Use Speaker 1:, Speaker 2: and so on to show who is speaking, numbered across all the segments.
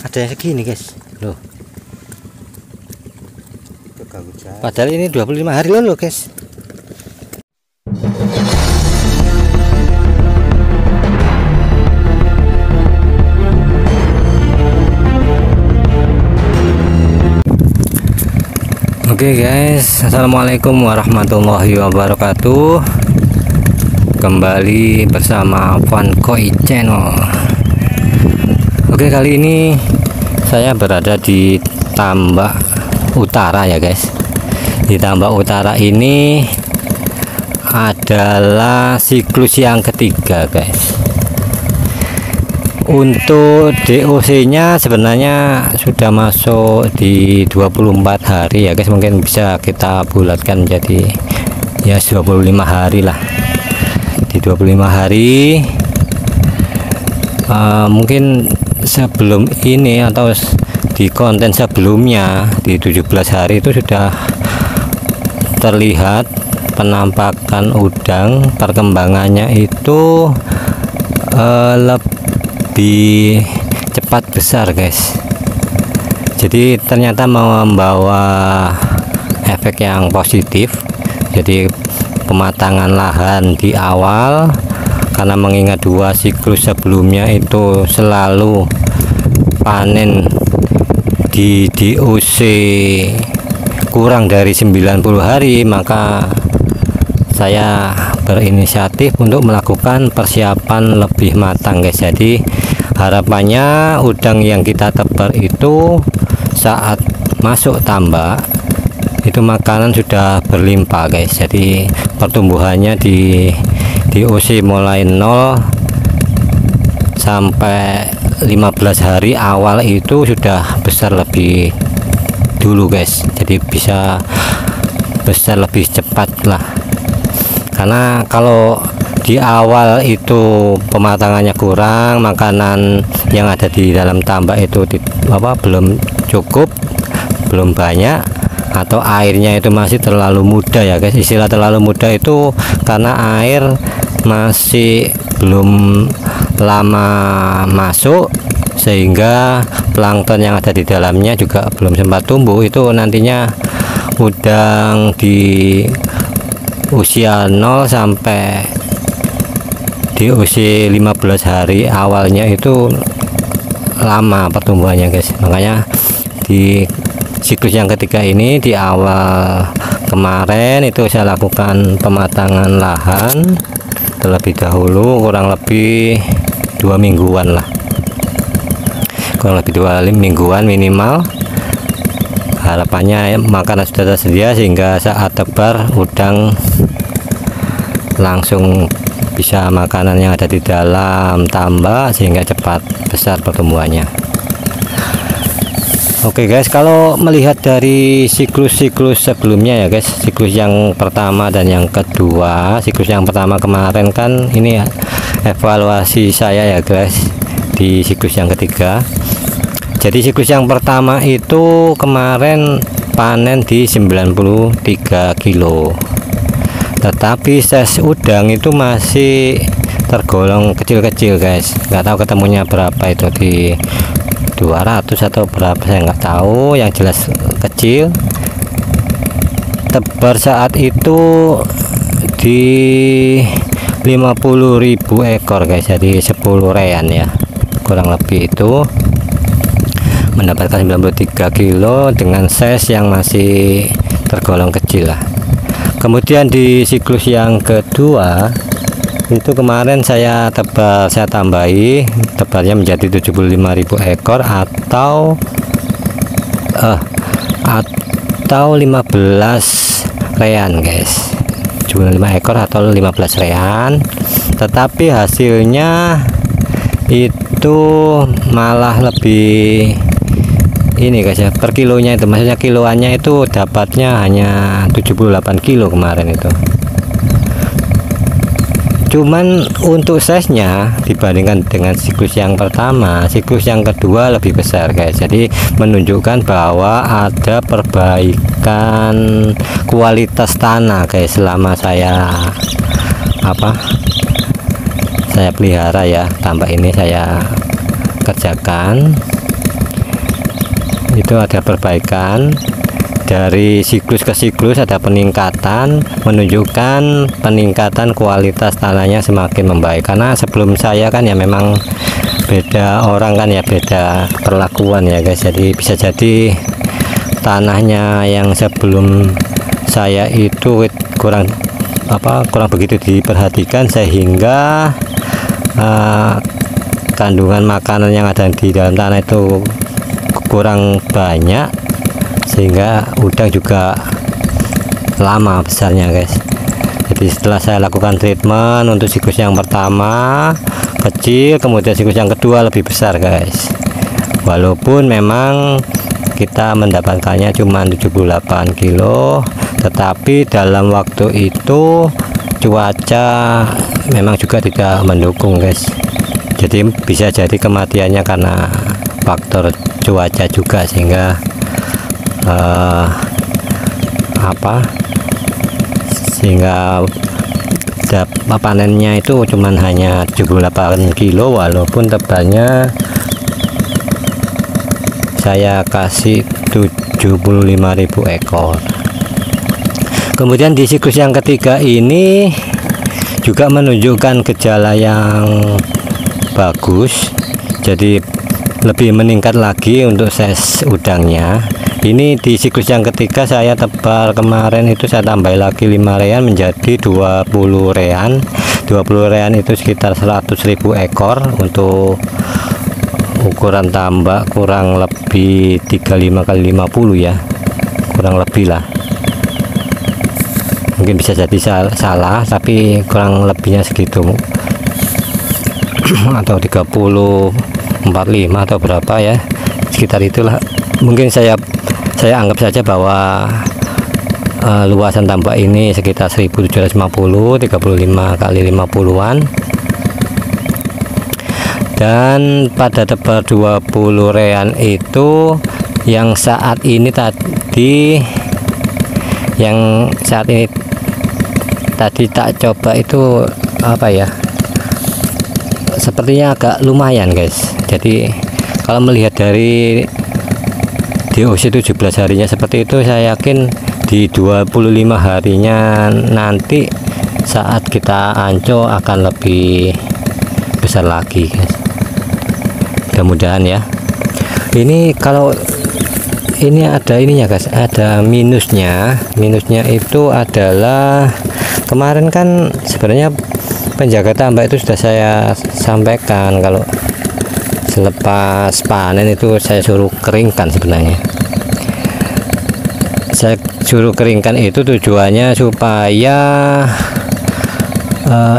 Speaker 1: Ada yang segini guys loh, padahal ini 25 hari loh guys. Oke guys, assalamualaikum warahmatullahi wabarakatuh. Kembali bersama Vankoi Channel. Oke, kali ini saya berada di Tambak Utara ya guys. Di Tambak Utara ini adalah siklus yang ketiga guys. Untuk DOC nya sebenarnya sudah masuk di 24 hari ya guys. Mungkin bisa kita bulatkan menjadi ya 25 hari lah. Di 25 hari mungkin sebelum ini atau di konten sebelumnya di 17 hari itu sudah terlihat penampakan udang. Perkembangannya itu lebih cepat besar guys. Jadi ternyata membawa efek yang positif. Jadi pematangan lahan di awal, karena mengingat dua siklus sebelumnya itu selalu panen di DOC kurang dari 90 hari, maka saya berinisiatif untuk melakukan persiapan lebih matang guys. Jadi harapannya udang yang kita tebar itu saat masuk tambak itu makanan sudah berlimpah guys. Jadi pertumbuhannya di DOC mulai 0 sampai 15 hari awal itu sudah besar lebih dulu guys. Jadi bisa besar lebih cepat lah. Karena kalau di awal itu pematangannya kurang, makanan yang ada di dalam tambak itu belum cukup, belum banyak, atau airnya itu masih terlalu muda ya guys. Istilah terlalu muda itu karena air masih belum lama masuk, sehingga plankton yang ada di dalamnya juga belum sempat tumbuh. Itu nantinya udang di usia 0 sampai di usia 15 hari awalnya itu lama pertumbuhannya guys. Makanya di siklus yang ketiga ini di awal kemarin itu saya lakukan pematangan lahan terlebih dahulu, kurang lebih 2 mingguan lah, kurang lebih 2 mingguan minimal. Harapannya makanan sudah tersedia sehingga saat tebar udang langsung bisa makanan yang ada di dalam tambak sehingga cepat besar pertumbuhannya. Oke guys, kalau melihat dari siklus-siklus sebelumnya ya guys, siklus yang pertama dan yang kedua. Siklus yang pertama kemarin kan ini ya, evaluasi saya ya guys di siklus yang ketiga. Jadi siklus yang pertama itu kemarin panen di 93 kilo, tetapi size udang itu masih tergolong kecil-kecil guys. Nggak tahu ketemunya berapa itu, di 200 atau berapa saya nggak tahu, yang jelas kecil. Tebar saat itu di 50.000 ekor guys, jadi 10 rean ya kurang lebih. Itu mendapatkan 93 kilo dengan size yang masih tergolong kecil lah. Kemudian di siklus yang kedua itu kemarin saya tambahi tebarnya menjadi 75.000 ekor atau 15 rean guys. 75 ekor atau 15 rean, tetapi hasilnya itu malah lebih ini guys ya, per kilonya itu, maksudnya kiloannya itu dapatnya hanya 78 kilo kemarin itu. Cuman untuk size nya dibandingkan dengan siklus yang pertama, siklus yang kedua lebih besar guys. Jadi menunjukkan bahwa ada perbaikan kualitas tanah guys selama saya pelihara ya tambak ini, saya kerjakan. itu ada perbaikan. Dari siklus ke siklus ada peningkatan, menunjukkan peningkatan kualitas tanahnya semakin membaik. Karena sebelum saya kan ya memang beda orang kan ya, beda perlakuan ya guys. Jadi bisa jadi tanahnya yang sebelum saya itu kurang begitu diperhatikan, sehingga kandungan makanan yang ada di dalam tanah itu kurang banyak, sehingga udang juga lama besarnya guys. Jadi setelah saya lakukan treatment untuk siklus yang pertama kecil, kemudian siklus yang kedua lebih besar guys, walaupun memang kita mendapatkannya cuma 78 kilo, tetapi dalam waktu itu cuaca memang juga tidak mendukung guys. Jadi bisa jadi kematiannya karena faktor cuaca juga, sehingga sehingga panennya itu cuman hanya 78 kilo, walaupun tebalnya saya kasih 75.000 ekor. Kemudian di siklus yang ketiga ini juga menunjukkan gejala yang bagus, jadi lebih meningkat lagi untuk size udangnya. Ini di siklus yang ketiga saya tebal kemarin itu saya tambah lagi 5 rean menjadi 20 rean. 20 rean itu sekitar 100.000 ekor. Untuk ukuran tambak kurang lebih 35 kali 50 ya, kurang lebih lah. Mungkin bisa jadi salah, tapi kurang lebihnya segitu atau 30 45 atau berapa ya, sekitar itulah. Mungkin saya anggap saja bahwa luasan tambak ini sekitar 1750, 35 kali 50-an. Dan pada tebal 20 rean itu yang saat ini tadi tak coba itu sepertinya agak lumayan guys. Jadi kalau melihat dari DOC 17 harinya seperti itu, saya yakin di 25 harinya nanti saat kita anco akan lebih besar lagi guys, mudah-mudahan ya. Ini kalau ini ada ininya guys, ada minusnya itu adalah kemarin kan sebenarnya penjaga tambak itu sudah saya sampaikan, kalau selepas panen itu saya suruh keringkan. Sebenarnya saya suruh keringkan itu tujuannya supaya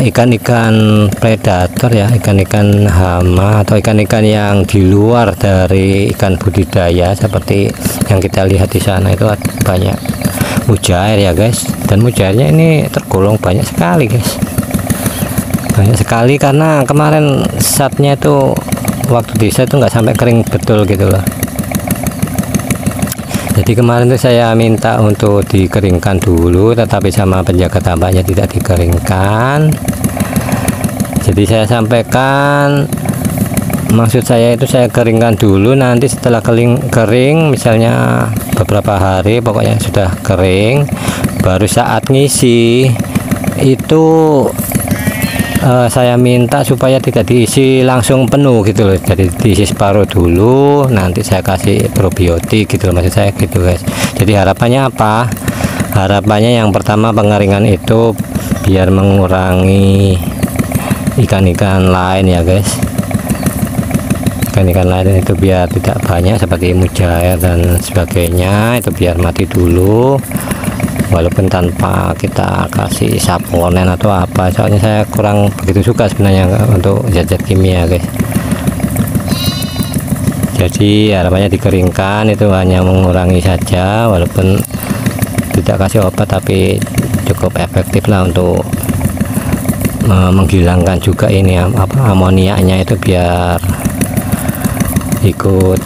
Speaker 1: ikan-ikan predator ya, ikan-ikan hama atau ikan-ikan yang di luar dari ikan budidaya seperti yang kita lihat di sana itu banyak mujair ya guys. Dan mujairnya ini tergolong banyak sekali guys, banyak sekali, karena kemarin satnya itu waktu di set itu nggak sampai kering betul gitu loh. Jadi kemarin itu saya minta untuk dikeringkan dulu, tetapi sama penjaga tambaknya tidak dikeringkan. Jadi saya sampaikan, maksud saya itu saya keringkan dulu, nanti setelah kering misalnya beberapa hari pokoknya sudah kering, baru saat ngisi itu saya minta supaya tidak diisi langsung penuh gitu loh. Jadi diisi separuh dulu, nanti saya kasih probiotik gitu loh, maksud saya gitu guys. Jadi harapannya apa? Harapannya yang pertama, pengeringan itu biar mengurangi ikan-ikan lain ya guys. Ikan-ikan lain itu biar tidak banyak seperti mujair dan sebagainya, itu biar mati dulu, walaupun tanpa kita kasih saponen atau apa. Soalnya saya kurang begitu suka sebenarnya untuk zat-zat kimia guys. Jadi harapannya dikeringkan itu hanya mengurangi saja, walaupun tidak kasih obat, tapi cukup efektif lah untuk menghilangkan juga ini amoniaknya itu, biar ikut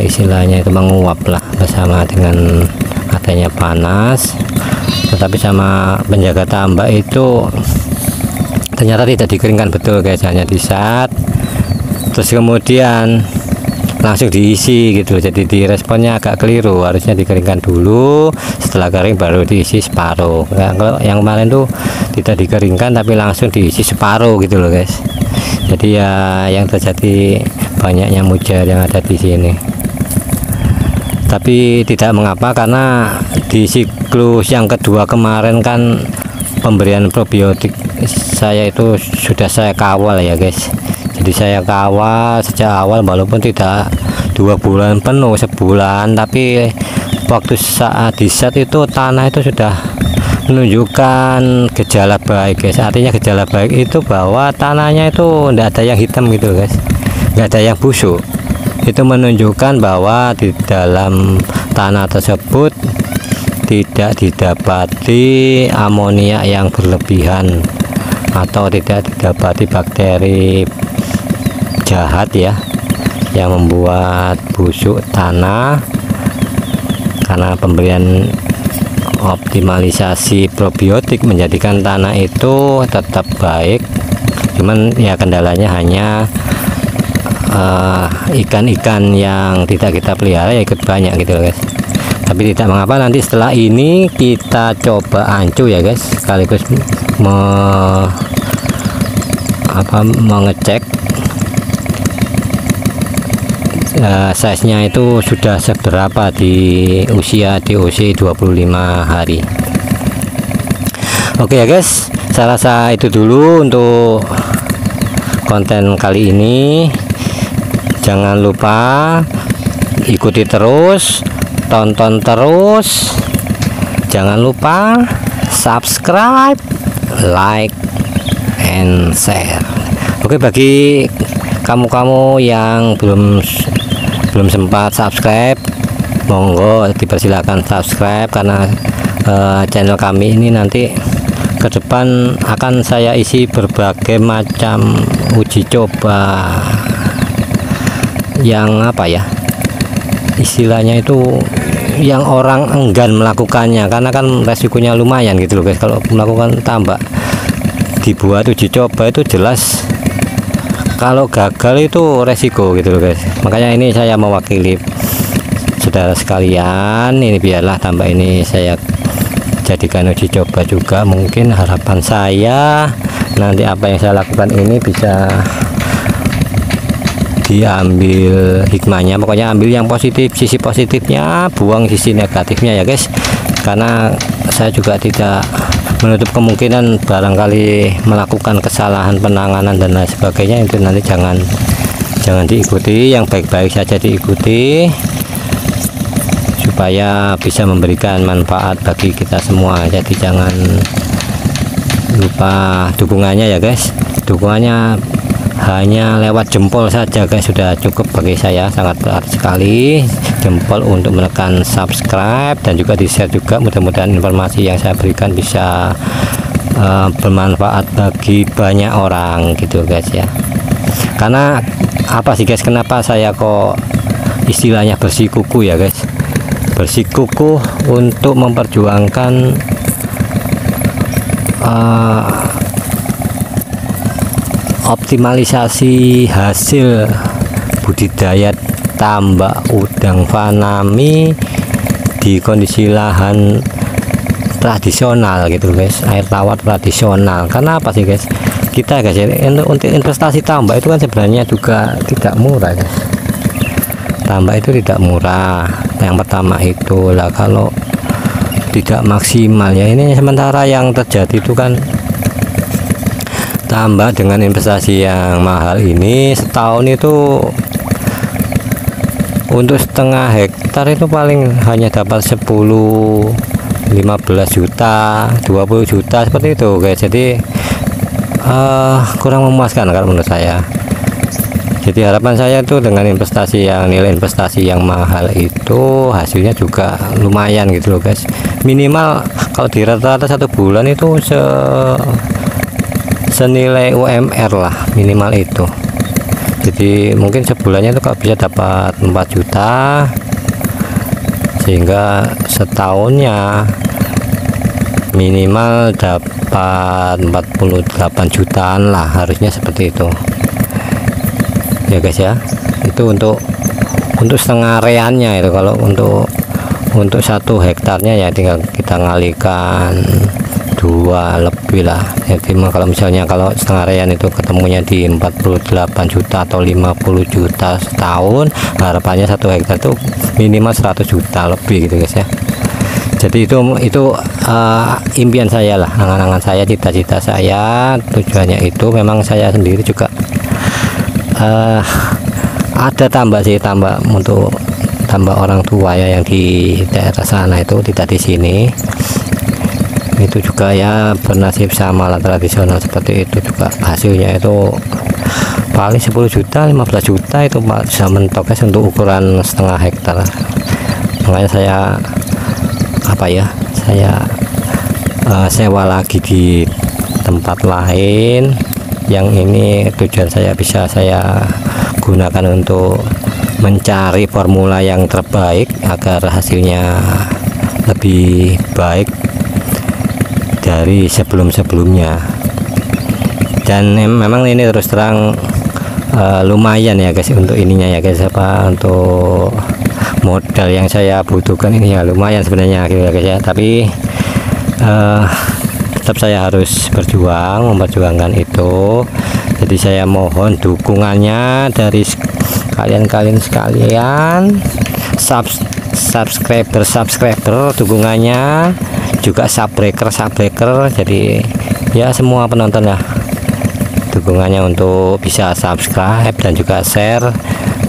Speaker 1: istilahnya itu menguap lah bersama dengan adanya panas. Tetapi sama penjaga tambak itu ternyata tidak dikeringkan betul guys, hanya disat. Terus kemudian langsung diisi gitu, jadi diresponnya agak keliru, harusnya dikeringkan dulu, setelah kering baru diisi separuh. Nah, kalau yang kemarin tuh tidak dikeringkan tapi langsung diisi separuh gitu loh guys. Jadi ya yang terjadi banyaknya mujar yang ada di sini. Tapi tidak mengapa, karena di siklus yang kedua kemarin kan pemberian probiotik saya itu sudah saya kawal ya guys. Jadi saya kawal sejak awal, walaupun tidak 2 bulan penuh, sebulan, tapi waktu saat di set itu tanah itu sudah menunjukkan gejala baik guys. Artinya gejala baik itu bahwa tanahnya itu tidak ada yang hitam gitu guys, nggak ada yang busuk. Itu menunjukkan bahwa di dalam tanah tersebut tidak didapati amonia yang berlebihan atau tidak didapati bakteri jahat ya yang membuat busuk tanah, karena pemberian optimalisasi probiotik menjadikan tanah itu tetap baik. Cuman ya kendalanya hanya ikan-ikan yang tidak kita pelihara ya ikut banyak gitu guys. Tapi tidak mengapa, nanti setelah ini kita coba ancu ya guys, sekaligus mengecek size-nya itu sudah seberapa di usia DOC 25 hari. Oke ya guys, saya rasa itu dulu untuk konten kali ini. Jangan lupa ikuti terus, tonton terus, jangan lupa subscribe, like, and share. Oke, bagi kamu-kamu yang belum sempat subscribe, monggo dipersilakan subscribe, karena channel kami ini nanti ke depan akan saya isi berbagai macam uji coba yang apa ya istilahnya itu, yang orang enggan melakukannya, karena kan resikonya lumayan gitu loh guys. Kalau melakukan tambak dibuat uji coba itu jelas kalau gagal itu resiko gitu loh guys. Makanya ini saya mewakili saudara sekalian, ini biarlah tambak ini saya jadikan uji coba juga. Mungkin harapan saya nanti apa yang saya lakukan ini bisa diambil hikmahnya, pokoknya ambil yang positif, sisi positifnya, buang sisi negatifnya ya guys. Karena saya juga tidak menutup kemungkinan barangkali melakukan kesalahan penanganan dan lain sebagainya, itu nanti jangan diikuti, yang baik-baik saja diikuti supaya bisa memberikan manfaat bagi kita semua. Jadi jangan lupa dukungannya ya guys, dukungannya hanya lewat jempol saja guys, sudah cukup bagi saya, sangat berarti sekali jempol untuk menekan subscribe dan juga di share juga. Mudah-mudahan informasi yang saya berikan bisa bermanfaat bagi banyak orang gitu guys ya. Karena apa sih guys, kenapa saya kok istilahnya bersikukuh ya guys, bersikukuh untuk memperjuangkan optimalisasi hasil budidaya tambak udang faname di kondisi lahan tradisional gitu guys, air tawar tradisional. Karena apa sih guys, kita guys ya, untuk investasi tambak itu kan sebenarnya juga tidak murah guys. Tambak itu tidak murah, yang pertama itu lah, kalau tidak maksimal ya. Ini sementara yang terjadi itu kan tambak dengan investasi yang mahal ini setahun itu untuk setengah hektar itu paling hanya dapat 10, 15 juta, 20 juta seperti itu guys. Jadi kurang memuaskan kalau menurut saya. Jadi harapan saya itu dengan investasi yang nilai investasi yang mahal itu hasilnya juga lumayan gitu loh guys. Minimal kalau di rata-rata 1 bulan itu senilai UMR lah, minimal itu. Jadi mungkin sebulannya itu kalau bisa dapat 4 juta, sehingga setahunnya minimal dapat 48 jutaan lah, harusnya seperti itu ya guys ya. Itu untuk untuk setengah areanya itu. Kalau untuk 1 hektarnya ya tinggal kita ngalihkan 2 lebih lah. Jadi kalau misalnya kalau setengah arean itu ketemunya di 48 juta atau 50 juta setahun, harapannya 1 hektar itu minimal 100 juta lebih gitu guys ya. Jadi itu impian saya lah, angan-angan saya, cita-cita saya, tujuannya itu. Memang saya sendiri juga ada tambah untuk tambah orang tua ya yang di daerah sana itu, tidak di sini. Itu juga ya bernasib sama lah, tradisional seperti itu juga. Hasilnya itu paling 10 juta 15 juta itu bisa mentok guys untuk ukuran setengah hektar. Makanya saya sewa lagi di tempat lain. Yang ini tujuan saya bisa saya gunakan untuk mencari formula yang terbaik agar hasilnya lebih baik dari sebelum-sebelumnya. Dan memang ini terus terang lumayan ya guys untuk ininya ya guys, untuk modal yang saya butuhkan ini ya lumayan sebenarnya gitu ya guys ya. Tapi tetap saya harus memperjuangkan itu. Jadi saya mohon dukungannya dari kalian sekalian, subscriber dukungannya, juga subbreaker. Jadi ya semua penonton lah dukungannya untuk bisa subscribe dan juga share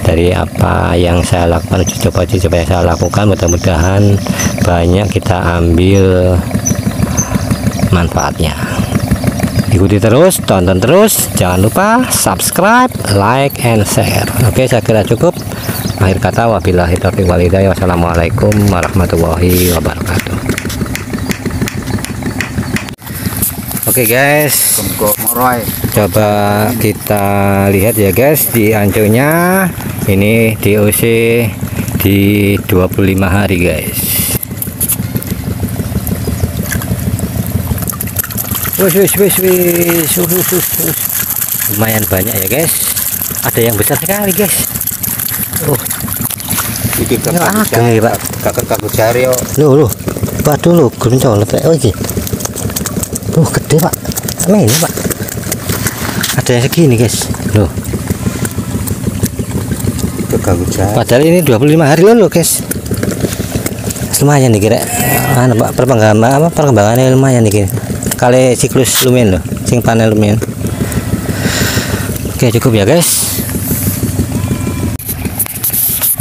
Speaker 1: dari apa yang saya lakukan, coba yang saya lakukan. Mudah-mudahan banyak kita ambil manfaatnya. Ikuti terus, tonton terus, jangan lupa subscribe, like, and share. Oke, saya kira cukup. Akhir kata, wabillahi taufiq wal hidayah. Wassalamualaikum warahmatullahi wabarakatuh. Oke guys, coba kita lihat ya guys, di anconya ini DOC di 25 hari guys. Wis. Lumayan banyak ya guys. Ada yang besar sekali guys.
Speaker 2: Iki kakak jari yo.
Speaker 1: Loh. Waduh loh, gurun colot. Oh iki. Gede pak. Sama ini pak. Ada yang segini guys. Loh. Padahal ini 25 hari loh guys. Lumayan nih kira. Pak, perkembangannya lumayan nih kira. Kali siklus lumayan loh, sing panen lumayan. Oke, cukup ya guys.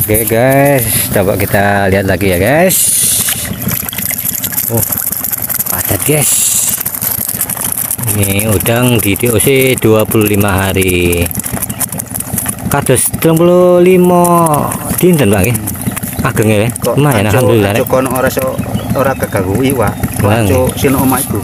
Speaker 1: Oke guys, coba kita lihat lagi ya guys. Padat guys. Ini udang di DOC 25 hari. Kados 35 dinten Pak nggih. Ageng ya. Lumayan alhamdulillah.
Speaker 2: Kok ora keganggu iwak. Kok sino omah iku.